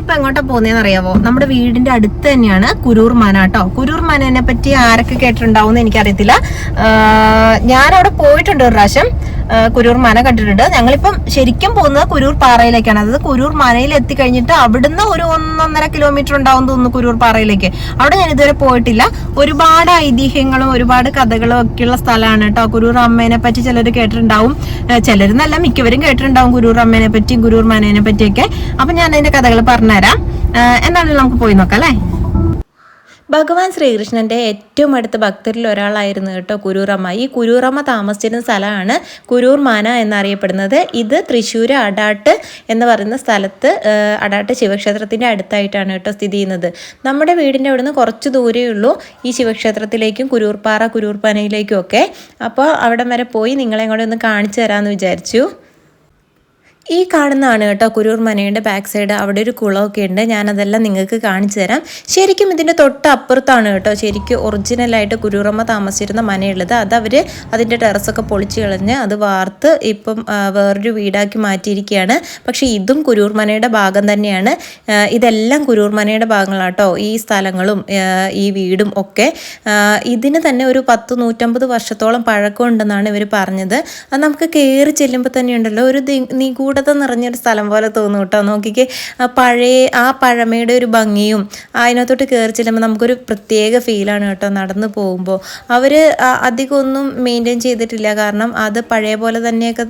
നമ്മളിപ്പോ എങ്ങോട്ടാ പോകുന്നതെന്ന് അറിയാവോ? നമ്മുടെ വീടിന്റെ അടുത്ത് തന്നെയാണ് കുരൂർ മന കേട്ടോ. കുരൂർ മനനെ പറ്റി ആരൊക്കെ കേട്ടിട്ടുണ്ടാവും എന്ന് എനിക്കറിയത്തില്ല. ഞാനവിടെ പോയിട്ടുണ്ട് ഒരു പ്രാവശ്യം. കുരൂർ മന കണ്ടിട്ടുണ്ട്. ഞങ്ങളിപ്പം ശരിക്കും പോകുന്നത് കുരൂർ പാറയിലേക്കാണ്. അതായത് കുരൂർ മനയിൽ എത്തിക്കഴിഞ്ഞിട്ട് അവിടുന്ന് ഒരു 1.5 കിലോമീറ്റർ ഉണ്ടാവും തോന്നുന്നു കുരൂർ പാറയിലേക്ക്. അവിടെ ഞാൻ ഇതുവരെ പോയിട്ടില്ല. ഒരുപാട് ഐതിഹ്യങ്ങളും ഒരുപാട് കഥകളും ഒക്കെയുള്ള സ്ഥലമാണ് കേട്ടോ. കുരൂർ അമ്മേനെ പറ്റി ചിലർ കേട്ടിട്ടുണ്ടാവും, ചിലരെന്നല്ല മിക്കവരും കേട്ടിട്ടുണ്ടാവും കുരൂർ അമ്മേനെ പറ്റിയും കുരൂർ മനേനെ പറ്റിയൊക്കെ. അപ്പൊ ഞാൻ അതിന്റെ കഥകൾ പറഞ്ഞുതരാം. എന്താണെങ്കിലും നമുക്ക് പോയി നോക്കാം അല്ലേ. ഭഗവാൻ ശ്രീകൃഷ്ണന്റെ ഏറ്റവും അടുത്ത ഭക്തരിൽ ഒരാളായിരുന്നു കേട്ടോ കുരൂറമ്മ. ഈ കുരൂറമ്മ താമസിച്ചിരുന്ന സ്ഥലമാണ് കുരൂർ മന എന്നറിയപ്പെടുന്നത്. ഇത് തൃശ്ശൂർ അടാട്ട് എന്ന് പറയുന്ന സ്ഥലത്ത്, അടാട്ട് ശിവക്ഷേത്രത്തിന്റെ അടുത്തായിട്ടാണ് കേട്ടോ സ്ഥിതി ചെയ്യുന്നത്. നമ്മുടെ വീടിന്റെ അവിടുന്ന് കുറച്ച് ദൂരേ ഉള്ളൂ ഈ ശിവക്ഷേത്രത്തിലേക്കും കുരൂർപ്പാറ കുരൂർ മനയിലേക്കും ഒക്കെ. അപ്പോൾ അവിടം വരെ പോയി നിങ്ങളെ കൂടെ ഒന്ന് കാണിച്ചു തരാമെന്ന് വിചാരിച്ചു. ഈ കാണുന്നതാണ് കേട്ടോ കുരൂർ മനയുടെ ബാക്ക് സൈഡ്. അവിടെ ഒരു കുളമൊക്കെ ഉണ്ട്. ഞാനതെല്ലാം നിങ്ങൾക്ക് കാണിച്ചു തരാം. ശരിക്കും ഇതിൻ്റെ തൊട്ടപ്പുറത്താണ് കേട്ടോ ശരിക്കും ഒറിജിനലായിട്ട് കുരൂറമ്മ താമസിച്ചിരുന്ന മനയുള്ളത്. അത് അവർ അതിൻ്റെ ടെറസൊക്കെ പൊളിച്ച് കളഞ്ഞ് അത് വാർത്ത് ഇപ്പം വേറൊരു വീടാക്കി മാറ്റിയിരിക്കുകയാണ്. പക്ഷേ ഇതും കുരൂർ മനയുടെ ഭാഗം തന്നെയാണ്. ഇതെല്ലാം കുരൂർ മനയുടെ ഭാഗങ്ങളാട്ടോ. ഈ സ്ഥലങ്ങളും ഈ വീടും ഒക്കെ. ഇതിന് തന്നെ ഒരു 150 വർഷത്തോളം പഴക്കമുണ്ടെന്നാണ് ഇവർ പറഞ്ഞത്. അത് നമുക്ക് കയറി ചെല്ലുമ്പോൾ തന്നെ ഉണ്ടല്ലോ ഒരു നിഗൂഢ നിറഞ്ഞൊരു സ്ഥലം പോലെ തോന്നും കേട്ടോ. നോക്കിക്ക് ആ പഴമയുടെ ഒരു ഭംഗിയും അതിനകത്തോട്ട് കയറി ചെല്ലുമ്പോൾ നമുക്കൊരു പ്രത്യേക ഫീലാണ് കേട്ടോ നടന്നു പോകുമ്പോൾ. അവർ അധികം ഒന്നും മെയിൻറ്റെയിൻ ചെയ്തിട്ടില്ല, കാരണം അത് പഴയ പോലെ തന്നെയൊക്കെ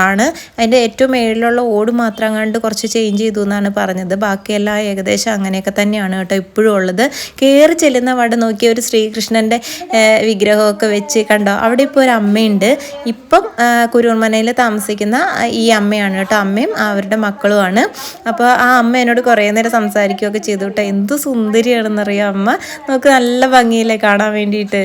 ആണ്. അതിൻ്റെ ഏറ്റവും മേളിലുള്ള ഓട് മാത്രം കണ്ട് കുറച്ച് ചേഞ്ച് ചെയ്തു എന്നാണ് പറഞ്ഞത്. ബാക്കിയെല്ലാം ഏകദേശം അങ്ങനെയൊക്കെ തന്നെയാണ് കേട്ടോ ഇപ്പോഴും ഉള്ളത്. കയറി ചെല്ലുന്ന വട നോക്കിയ ഒരു ശ്രീകൃഷ്ണൻ്റെ വിഗ്രഹമൊക്കെ വെച്ച് കണ്ടോ. അവിടെ ഇപ്പോൾ ഒരു അമ്മയുണ്ട്. ഇപ്പം കുരൂർ മനയിൽ താമസിക്കുന്ന ഈ അമ്മയാണ് കേട്ടോ. അമ്മയും അവരുടെ മക്കളുമാണ്. അപ്പോൾ ആ അമ്മ എന്നോട് കുറേ നേരം സംസാരിക്കുകയൊക്കെ ചെയ്തു കേട്ടോ. എന്ത് സുന്ദരിയാണെന്നറിയാം അമ്മ. നമുക്ക് നല്ല ഭംഗിയില്ലേ കാണാൻ വേണ്ടിയിട്ട്.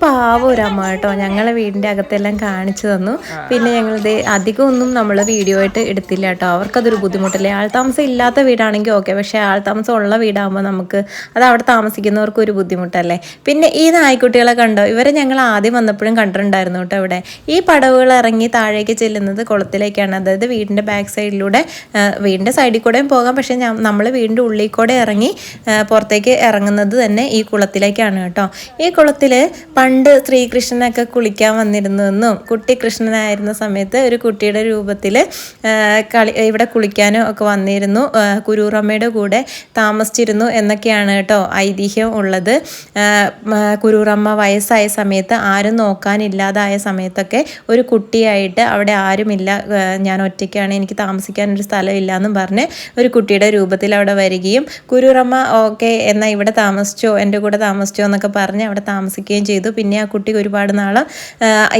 പാവം ഒരമ്മ കേട്ടോ. ഞങ്ങളെ വീടിൻ്റെ അകത്തെല്ലാം കാണിച്ചു തന്നു. പിന്നെ ഞങ്ങളിത് അധികം ഒന്നും നമ്മൾ വീഡിയോ ആയിട്ട് എടുത്തില്ല കേട്ടോ. അവർക്കതൊരു ബുദ്ധിമുട്ടല്ലേ. ആൾതാമസം ഇല്ലാത്ത വീടാണെങ്കിൽ ഓക്കെ, പക്ഷേ ആൾതാമസം ഉള്ള വീടാകുമ്പോൾ നമുക്ക് അത് അവിടെ താമസിക്കുന്നവർക്ക് ഒരു ബുദ്ധിമുട്ടല്ലേ. പിന്നെ ഈ നായ്ക്കുട്ടികളെ കണ്ടോ, ഇവരെ ഞങ്ങൾ ആദ്യം വന്നപ്പോഴും കണ്ടിട്ടുണ്ടായിരുന്നു കേട്ടോ. ഇവിടെ ഈ പടവുകൾ ഇറങ്ങി താഴേക്ക് ചെല്ലുന്നത് കുളത്തിലേക്കാണ്. അതായത് വീടിൻ്റെ ബാക്ക് സൈഡിലൂടെ, വീടിൻ്റെ സൈഡിൽ കൂടെയും പോകാം, പക്ഷേ നമ്മൾ വീടിൻ്റെ ഉള്ളിൽ കൂടെ ഇറങ്ങി പുറത്തേക്ക് ഇറങ്ങുന്നത് തന്നെ ഈ കുളത്തിലേക്കാണ് കേട്ടോ. ഈ കുളത്തിൽ പണ്ട് ശ്രീകൃഷ്ണനൊക്കെ കുളിക്കാൻ വന്നിരുന്നെന്നും കുട്ടി കൃഷ്ണനായിരുന്ന സമയത്ത് ഒരു കുട്ടിയുടെ രൂപത്തിൽ ഇവിടെ കുളിക്കാനും ഒക്കെ വന്നിരുന്നു, കുരൂറമ്മയുടെ കൂടെ താമസിച്ചിരുന്നു എന്നൊക്കെയാണ് കേട്ടോ ഐതിഹ്യം ഉള്ളത്. കുരൂറമ്മ വയസ്സായ സമയത്ത് ആരും നോക്കാനില്ലാതായ സമയത്തൊക്കെ ഒരു കുട്ടിയായിട്ട് അവിടെ ആരുമില്ല, ഞാൻ ഒറ്റയ്ക്കാണ്, എനിക്ക് താമസിക്കാനൊരു സ്ഥലമില്ല എന്നും പറഞ്ഞ് ഒരു കുട്ടിയുടെ രൂപത്തിൽ അവിടെ വരികയും കുരൂറമ്മ ഓക്കെ എന്നാൽ ഇവിടെ താമസിച്ചോ, എൻ്റെ കൂടെ താമസിച്ചോ എന്നൊക്കെ പറഞ്ഞ് അവിടെ താമസിക്കുകയും ചെയ്തു. പിന്നെ ആ കുട്ടി ഒരുപാട് നാളും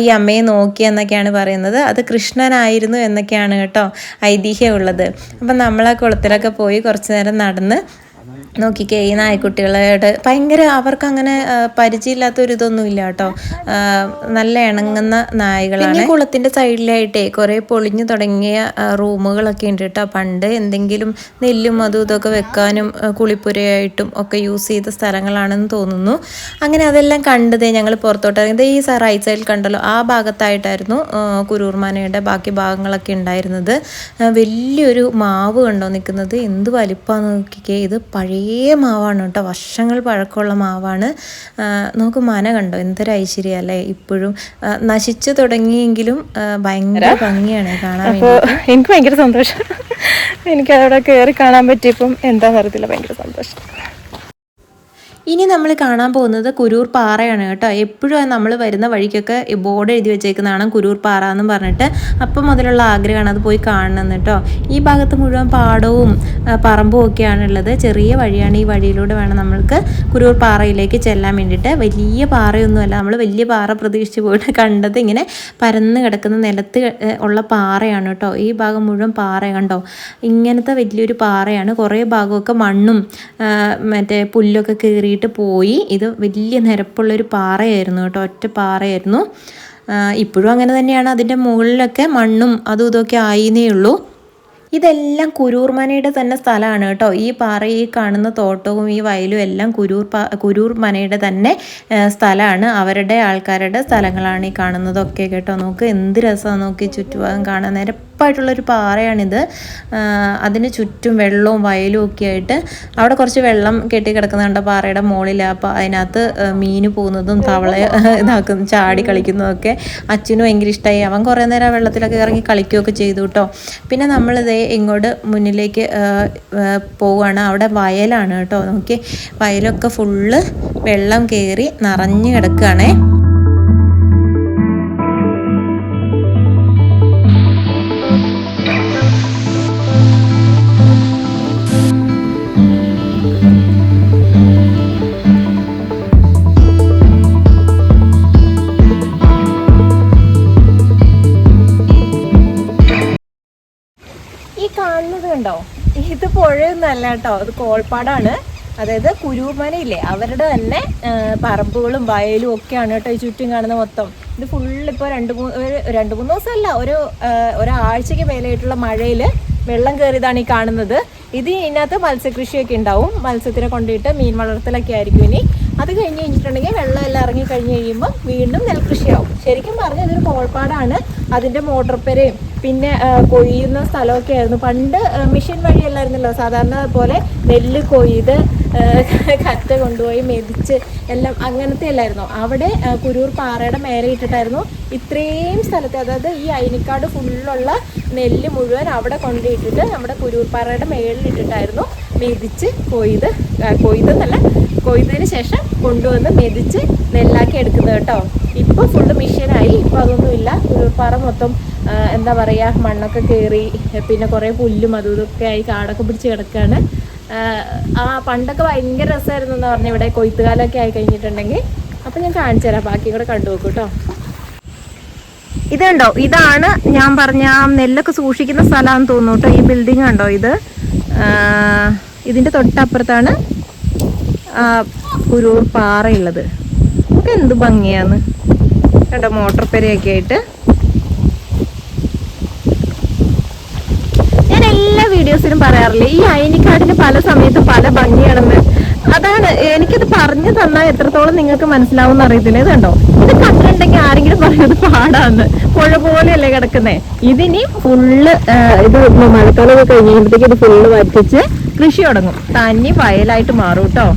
ഈ അമ്മയെ നോക്കി എന്നൊക്കെയാണ് പറയുന്നത്. അത് കൃഷ്ണനായിരുന്നു എന്നൊക്കെയാണ് കേട്ടോ ഐതിഹ്യം ഉള്ളത്. അപ്പം നമ്മൾ ആ കുളത്തിലൊക്കെ പോയി കുറച്ച് നേരം നടന്ന് നോക്കിക്കേ. ഈ നായ്ക്കുട്ടികളോട് ഭയങ്കര അവർക്കങ്ങനെ പരിചയമില്ലാത്തൊരിതൊന്നും ഇല്ല കേട്ടോ. നല്ല ഇണങ്ങുന്ന നായകളാണ്. പിന്നെ കുളത്തിൻ്റെ സൈഡിലായിട്ടേ കുറേ പൊളിഞ്ഞു തുടങ്ങിയ റൂമുകളൊക്കെ ഉണ്ട് കേട്ടോ. പണ്ട് എന്തെങ്കിലും നെല്ലും അതും ഇതൊക്കെ വെക്കാനും കുളിപ്പുരയായിട്ടും ഒക്കെ യൂസ് ചെയ്ത സ്ഥലങ്ങളാണെന്ന് തോന്നുന്നു. അങ്ങനെ അതെല്ലാം കണ്ടതേ ഞങ്ങൾ പുറത്തോട്ട് ഇറങ്ങിയത്. ഈ റൈറ്റ് സൈഡിൽ കണ്ടല്ലോ, ആ ഭാഗത്തായിട്ടായിരുന്നു കുരൂർ മനയുടെ ബാക്കി ഭാഗങ്ങളൊക്കെ ഉണ്ടായിരുന്നത്. വലിയൊരു മാവ് കണ്ടോ നിൽക്കുന്നത്, എന്ത് വലിപ്പമാണെന്ന് നോക്കിക്കേ. ഇത് പഴയ പഴയ മാവാണ് കേട്ടോ, വർഷങ്ങൾ പഴക്കമുള്ള മാവാണ്. നമുക്ക് മന കണ്ടോ, എന്തൊരു ഐശ്വര്യം അല്ലേ. ഇപ്പോഴും നശിച്ചു തുടങ്ങിയെങ്കിലും ഭയങ്കര ഭംഗിയാണ് കാണാൻ വേണ്ടി. എനിക്ക് ഭയങ്കര സന്തോഷം, എനിക്കവിടെ കയറി കാണാൻ പറ്റിയപ്പം എന്താണെന്ന് അറിയത്തില്ല, ഭയങ്കര സന്തോഷം. ഇനി നമ്മൾ കാണാൻ പോകുന്നത് കുരൂർ പാറയാണ് കേട്ടോ. എപ്പോഴും നമ്മൾ വരുന്ന വഴിക്കൊക്കെ ബോർഡ് എഴുതി വെച്ചേക്കുന്നതാണ് കുരൂർ പാറ എന്നും പറഞ്ഞിട്ട്. അപ്പം മുതലുള്ള ആഗ്രഹമാണ് അത് പോയി കാണണമെന്ന് കേട്ടോ. ഈ ഭാഗത്ത് മുഴുവൻ പാടവും പറമ്പും ഒക്കെയാണ് ഉള്ളത്. ചെറിയ വഴിയാണ്, ഈ വഴിയിലൂടെ വേണം നമ്മൾക്ക് കുരൂർ പാറയിലേക്ക് ചെല്ലാൻ വേണ്ടിയിട്ട്. വലിയ പാറയൊന്നുമല്ല, നമ്മൾ വലിയ പാറ പ്രതീക്ഷിച്ച് പോയിട്ട് കണ്ടത് ഇങ്ങനെ പരന്ന് കിടക്കുന്ന നിലത്ത് ഉള്ള പാറയാണ് കേട്ടോ. ഈ ഭാഗം മുഴുവൻ പാറ കണ്ടോ, ഇങ്ങനത്തെ വലിയൊരു പാറയാണ്. കുറേ ഭാഗമൊക്കെ മണ്ണും മറ്റേ പുല്ലൊക്കെ കയറിയിട്ട് പോയി. ഇത് വലിയ നിരപ്പുള്ളൊരു പാറയായിരുന്നു കേട്ടോ, ഒറ്റ പാറയായിരുന്നു. ഇപ്പോഴും അങ്ങനെ തന്നെയാണ്. അതിൻ്റെ മുകളിലൊക്കെ മണ്ണും അതും ഇതൊക്കെ ആയിന്നേ ഉള്ളൂ. ഇതെല്ലാം കുരൂർ മനയുടെ തന്നെ സ്ഥലമാണ് കേട്ടോ. ഈ പാറ, ഈ കാണുന്ന തോട്ടവും ഈ വയലും എല്ലാം കുരൂർ മനയുടെ തന്നെ സ്ഥലമാണ്. അവരുടെ ആൾക്കാരുടെ സ്ഥലങ്ങളാണ് ഈ കാണുന്നതൊക്കെ കേട്ടോ. നോക്ക് എന്ത് രസമാണ് നോക്കി, ചുറ്റുഭാഗം കാണാൻ നിരപ്പായിട്ടുള്ളൊരു പാറയാണിത്. അതിന് ചുറ്റും വെള്ളവും വയലും ഒക്കെ ആയിട്ട് അവിടെ കുറച്ച് വെള്ളം കെട്ടി കിടക്കുന്നുണ്ട് പാറയുടെ മുകളിൽ. അപ്പോൾ അതിനകത്ത് മീൻ പോകുന്നതും തവള ഇതാക്കുന്ന ചാടി കളിക്കുന്നതൊക്കെ അച്ഛനും ഭയങ്കര ഇഷ്ടമായി. അവൻ കുറേ നേരം വെള്ളത്തിലൊക്കെ ഇറങ്ങി കളിക്കുകയൊക്കെ ചെയ്തു കേട്ടോ. പിന്നെ നമ്മളിതേ ഇങ്ങോട്ട് മുന്നിലേക്ക് പോവുകയാണ്. അവിടെ വയലാണ് കേട്ടോ. നോക്കി, വയലൊക്കെ ഫുള്ള് വെള്ളം കയറി നിറഞ്ഞു കിടക്കുകയാണേ. കാണുന്നത് കണ്ടോ, ഇത് പുഴയൊന്നല്ല കേട്ടോ, അത് കോൾപ്പാടാണ്. അതായത് കുരൂർ മനയില്ലേ, അവരുടെ തന്നെ പറമ്പുകളും വയലും ഒക്കെയാണ് കേട്ടോ ഈ ചുറ്റും കാണുന്ന മൊത്തം. ഇത് ഫുള്ളിപ്പോൾ രണ്ട് മൂന്ന് ദിവസമല്ല, ഒരാഴ്ചയ്ക്ക് മേലായിട്ടുള്ള മഴയിൽ വെള്ളം കയറിയതാണ് ഈ കാണുന്നത്. ഇതിനകത്ത് മത്സ്യകൃഷിയൊക്കെ ഉണ്ടാവും, മത്സ്യത്തിനെ കൊണ്ടിട്ട് മീൻ വളർത്തലൊക്കെ ആയിരിക്കും. ഇനി അത് കഴിഞ്ഞ് കഴിഞ്ഞിട്ടുണ്ടെങ്കിൽ വെള്ളം എല്ലാം ഇറങ്ങി കഴിഞ്ഞ് കഴിയുമ്പോൾ വീണ്ടും നെൽകൃഷിയാവും. ശരിക്കും പറഞ്ഞാൽ ഇതൊരു കോൾപ്പാടാണ്. അതിൻ്റെ മോട്ടോർപ്പരയും പിന്നെ കൊയ്യുന്ന സ്ഥലമൊക്കെ ആയിരുന്നു. പണ്ട് മെഷീൻ വഴിയല്ലായിരുന്നല്ലോ, സാധാരണ പോലെ നെല്ല് കൊയ്ത് കറ്റ കൊണ്ടുപോയി മെതിച്ച് എല്ലാം അങ്ങനത്തെ അല്ലായിരുന്നു. അവിടെ കുരൂർ പാറയുടെ മേലെ ഇട്ടിട്ടായിരുന്നു ഇത്രയും സ്ഥലത്ത്, അതായത് ഈ അയിനിക്കാട് ഫുള്ളുള്ള നെല്ല് മുഴുവൻ അവിടെ കൊണ്ടിട്ടിട്ട് നമ്മുടെ കുരൂർ പാറയുടെ മേളിലിട്ടിട്ടായിരുന്നു മെതിച്ച് കൊയ്തതിന് ശേഷം കൊണ്ടുവന്ന് മെതിച്ച് നെല്ലാക്കി എടുക്കുന്നത് കേട്ടോ. ഇപ്പോൾ ഫുള്ള് മെഷീനായി, ഇപ്പോൾ അതൊന്നുമില്ല. കുരൂർ പാറ മൊത്തം എന്താ പറയുക, മണ്ണൊക്കെ കയറി പിന്നെ കുറേ പുല്ലും അതും ഇതൊക്കെ ആയി കാടൊക്കെ പിടിച്ച് കിടക്കുകയാണ്. പണ്ടൊക്കെ ഭയങ്കര രസമായിരുന്നു എന്ന് പറഞ്ഞാൽ ഇവിടെ കൊയ്ത്തുകാലമൊക്കെ ആയി കഴിഞ്ഞിട്ടുണ്ടെങ്കിൽ. അപ്പം ഞാൻ കാണിച്ചു തരാം, ബാക്കി കൂടെ കണ്ടു നോക്കൂ കേട്ടോ. ഇത് കണ്ടോ, ഇതാണ് ഞാൻ പറഞ്ഞ നെല്ലൊക്കെ സൂക്ഷിക്കുന്ന സ്ഥലമാണെന്ന് തോന്നുന്നു കേട്ടോ. ഈ ബിൽഡിംഗ് കണ്ടോ, ഇതിൻ്റെ തൊട്ടപ്പുറത്താണ് കുരൂർ പാറയുള്ളത്. ഒക്കെ എന്ത് ഭംഗിയാന്ന് കേട്ടോ, മോട്ടോർ പെരയൊക്കെ ആയിട്ട്. ഞാൻ എല്ലാ വീഡിയോസിലും പറയാറില്ലേ, ഈ അയിനിക്കാടിന് പല സമയത്തും പല ഭംഗിയാണെന്ന്. അതാണ് എനിക്കത് പറഞ്ഞു തന്നാൽ എത്രത്തോളം നിങ്ങൾക്ക് മനസ്സിലാവുമെന്ന് അറിയത്തില്ല. ഇത് കണ്ടോ, ഇത് കണ്ടിട്ടുണ്ടെങ്കിൽ ആരെങ്കിലും പറയുന്നത് പാടാന്ന്. പുഴ പോലെയല്ലേ കിടക്കുന്നേ. ഇതിനി ഫുള്ള് ഇത് മഴക്കാലമൊക്കെ കഴിയുമ്പോഴത്തേക്ക് ഇത് ഫുള്ള് വറ്റിച്ച് കൃഷി തുടങ്ങും, തന്നി വയലായിട്ട് മാറും കേട്ടോ.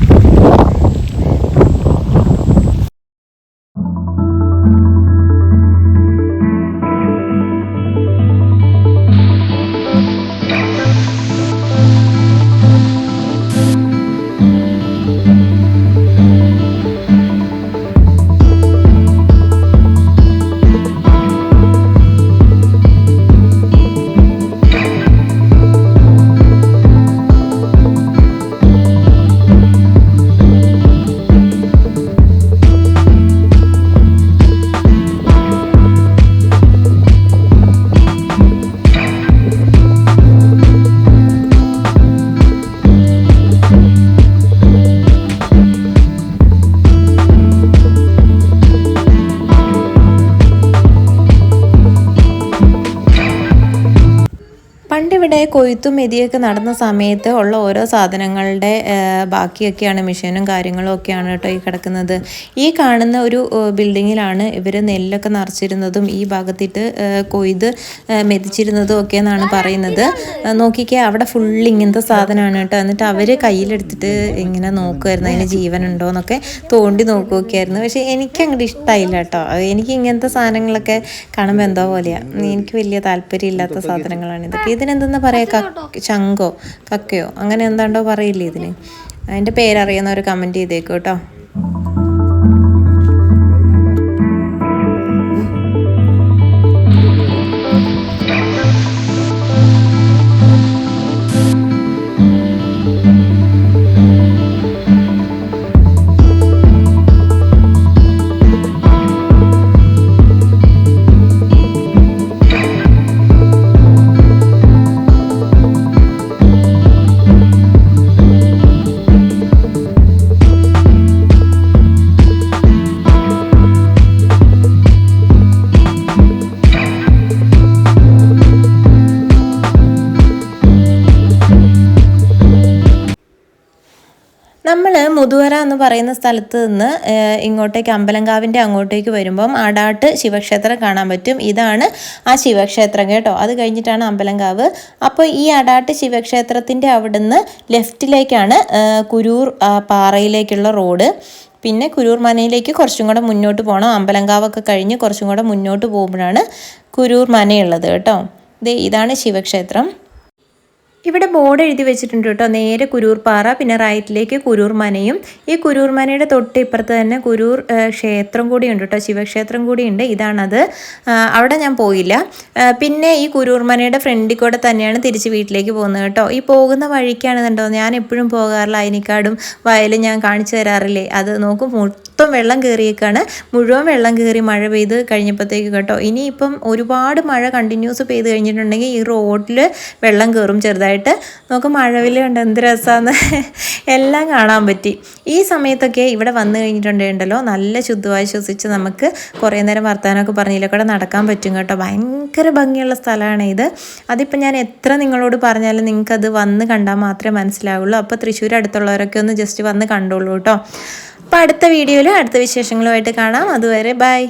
ഇവിടെ കൊയ്ത്തും മെതിയൊക്കെ നടന്ന സമയത്ത് ഉള്ള ഓരോ സാധനങ്ങളുടെ ബാക്കിയൊക്കെയാണ്, മെഷീനും കാര്യങ്ങളും ഒക്കെയാണ് കേട്ടോ ഈ കിടക്കുന്നത്. ഈ കാണുന്ന ഒരു ബിൽഡിങ്ങിലാണ് ഇവർ നെല്ലൊക്കെ നിറച്ചിരുന്നതും ഈ ഭാഗത്തിട്ട് കൊയ്ത് മെതിച്ചിരുന്നതും ഒക്കെ എന്നാണ് പറയുന്നത്. നോക്കിക്കേ, അവിടെ ഫുള്ള് ഇങ്ങനത്തെ സാധനമാണ് കേട്ടോ. എന്നിട്ട് അവർ കയ്യിലെടുത്തിട്ട് ഇങ്ങനെ നോക്കുമായിരുന്നു അതിന് ജീവനുണ്ടോ എന്നൊക്കെ തോണ്ടി നോക്കുകയൊക്കെയായിരുന്നു. പക്ഷേ എനിക്ക് അങ്ങോട്ട് ഇഷ്ടമായില്ല കേട്ടോ. എനിക്ക് ഇങ്ങനത്തെ സാധനങ്ങളൊക്കെ കാണുമ്പോൾ എന്തോ പോലെയാണ്. എനിക്ക് വലിയ താല്പര്യമില്ലാത്ത സാധനങ്ങളാണ് ഇതൊക്കെ. ഇതിനെന്തെന്നാ പറയുക, ചങ്കോ കക്കയോ അങ്ങനെ എന്താണ്ടോ പറയില്ലേ ഇതിന്. അതിൻ്റെ പേരറിയുന്നവർ കമൻറ്റ് ചെയ്തേക്കും കേട്ടോ. നമ്മൾ മുതുവര എന്ന് പറയുന്ന സ്ഥലത്ത് നിന്ന് ഇങ്ങോട്ടേക്ക് അമ്പലങ്കാവിൻ്റെ അങ്ങോട്ടേക്ക് വരുമ്പം ആടാട്ട് ശിവക്ഷേത്രം കാണാൻ പറ്റും. ഇതാണ് ആ ശിവക്ഷേത്രം കേട്ടോ. അത് കഴിഞ്ഞിട്ടാണ് അമ്പലങ്കാവ്. അപ്പോൾ ഈ ആടാട്ട് ശിവക്ഷേത്രത്തിൻ്റെ അവിടുന്ന് ലെഫ്റ്റിലേക്കാണ് കുരൂർ പാറയിലേക്കുള്ള റോഡ്. പിന്നെ കുരൂർ മനയിലേക്ക് കുറച്ചും കൂടെ മുന്നോട്ട് പോകണം. അമ്പലങ്കാവൊക്കെ കഴിഞ്ഞ് കുറച്ചും കൂടെ മുന്നോട്ട് പോകുമ്പോഴാണ് കുരൂർ മനയുള്ളത് കേട്ടോ. ഇതാണ് ശിവക്ഷേത്രം. ഇവിടെ ബോർഡ് എഴുതി വെച്ചിട്ടുണ്ട് കേട്ടോ. നേരെ കുരൂർ പാറ, പിന്നെ റൈറ്റിലേക്ക് കുരൂർ മനയും. ഈ കുരൂർ മനയുടെ തൊട്ട് ഇപ്പുറത്ത് തന്നെ കുരൂർ ക്ഷേത്രം കൂടിയുണ്ട് കേട്ടോ, ശിവക്ഷേത്രം കൂടിയുണ്ട്. ഇതാണത്. അവിടെ ഞാൻ പോയില്ല. പിന്നെ ഈ കുരൂർ മനയുടെ ഫ്രണ്ടിൽ കൂടെ തന്നെയാണ് തിരിച്ച് വീട്ടിലേക്ക് പോകുന്നത് കേട്ടോ. ഈ പോകുന്ന വഴിക്കാണ് കണ്ടോ, ഞാൻ എപ്പോഴും പോകാറില്ല അയനിക്കാടും വയലും ഞാൻ കാണിച്ചു തരാറില്ലേ. അത് നോക്കും, മൊത്തം വെള്ളം കയറിയേക്കാണ്. മുഴുവൻ വെള്ളം കയറി മഴ പെയ്ത് കഴിഞ്ഞപ്പോഴത്തേക്ക് കേട്ടോ. ഇനിയിപ്പം ഒരുപാട് മഴ കണ്ടിന്യൂസ് പെയ്ത് കഴിഞ്ഞിട്ടുണ്ടെങ്കിൽ ഈ റോഡിൽ വെള്ളം കയറും ചെറുതായിട്ട്. നമുക്ക് മഴവില് കണ്ട് എന്ത് രസമാണെന്ന് എല്ലാം കാണാൻ പറ്റി. ഈ സമയത്തൊക്കെ ഇവിടെ വന്നു കഴിഞ്ഞിട്ടുണ്ടല്ലോ നല്ല ശുദ്ധമായി ശ്വസിച്ച് നമുക്ക് കുറേ നേരം വർത്താനമൊക്കെ പറഞ്ഞില്ല കൂടെ നടക്കാൻ പറ്റും കേട്ടോ. ഭയങ്കര ഭംഗിയുള്ള സ്ഥലമാണ് ഇത്. അതിപ്പോൾ ഞാൻ എത്ര നിങ്ങളോട് പറഞ്ഞാലും നിങ്ങൾക്കത് വന്ന് കണ്ടാൽ മാത്രമേ മനസ്സിലാവുള്ളൂ. അപ്പോൾ തൃശ്ശൂർ അടുത്തുള്ളവരൊക്കെ ഒന്ന് ജസ്റ്റ് വന്ന് കണ്ടോളൂ കേട്ടോ. അപ്പോൾ അടുത്ത വീഡിയോയിൽ അടുത്ത വിശേഷങ്ങളുമായിട്ട് കാണാം. അതുവരെ ബൈ.